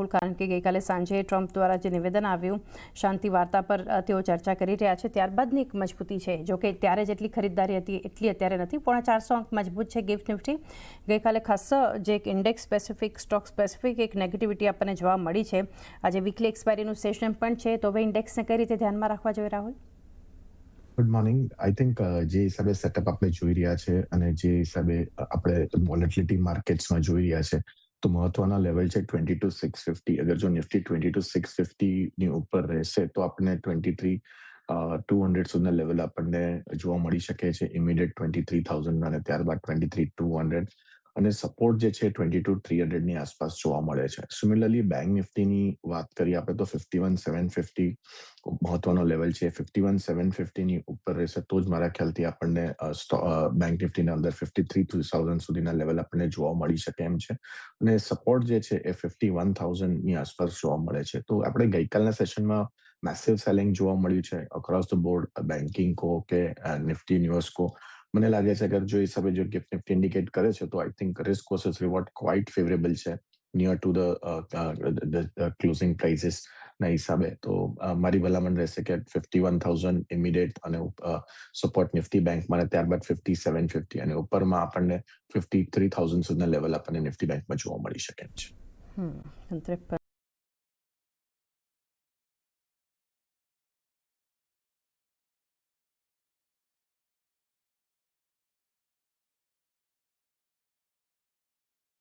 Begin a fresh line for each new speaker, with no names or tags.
રાહુલ, કારણ કે ગઈકાલે સાંજે ટ્રમ્પ દ્વારા જે નિવેદન આવ્યું શાંતિ વાર્તા પર તેઓ ચર્ચા કરી રહ્યા છે. ત્યારબાદની એક મજબૂતી છે, જો કે ત્યારે જેટલી ખરીદદારી હતી એટલી અત્યારે નથી. 450 અંક મજબૂત છે ગિફ્ટ નિફ્ટી. ગઈકાલે ખાસ જે એક ઇન્ડેક્સ સ્પેસિફિક, સ્ટોક સ્પેસિફિક એક નેગેટિવિટી આપણને જોવા મળી છે. આજે વીકલી એક્સપાયરીનું સેશન પણ છે, તો હવે ઇન્ડેક્સને કઈ રીતે ધ્યાનમાં રાખવા જોઈએ Rahul?
Good morning. I think જે હિસાબે સેટઅપ આપણે જોઈ રહ્યા છે અને જે હિસાબે આપણે વોલેટિલિટી માર્કેટ્સમાં જોઈ રહ્યા છે, તો મહત્વના લેવલ છે 22,650. અગર જો નિફ્ટી 22,650 ની ઉપર રહેશે તો આપણને 23,200 સુધીના લેવલ આપણને જોવા મળી શકે છે. ઇમિડિયેટ 23,000 અને ત્યારબાદ 23,200 અને સપોર્ટ જે છે 22,300 ની આસપાસ જોવા મળે છે. સિમિલરલી બેંક નિફ્ટીની વાત કરીએ આપણે તો 51,750 મહત્વનો લેવલ છે. 51,750 ની ઉપર રહેશે તો જ મારા ખ્યાલથી આપણને બેંક નિફ્ટીના અંદર 53,000 સુધીના લેવલ આપણને જોવા મળી શકે એમ છે. અને સપોર્ટ જે છે એ 51,000 ની આસપાસ જોવા મળે છે. તો આપણે ગઈકાલના સેશનમાં મેસિવ સેલિંગ જોવા મળ્યું છે અક્રોસ ધ બોર્ડ, બેન્કિંગ કો કે નિફ્ટી ન્યુઝ કો. મને લાગે છે કે જો હિસાબે જો ગિફ્ટ નિફ્ટી ઇન્ડિકેટ કરે છે તો I think risk versus reward quite favourable છે near to the closing prices ના હિસાબે. તો મારી ભલામણ રહેશે કે 51,000 ઇમિડિયેટ અને સપોર્ટ નિફ્ટી બેંકમાં, ત્યારબાદ 5750 અને ઉપરમાં આપણને 53,000 સુધીના લેવલ આપણને નિફ્ટી બેંકમાં જોવા મળી શકે છે.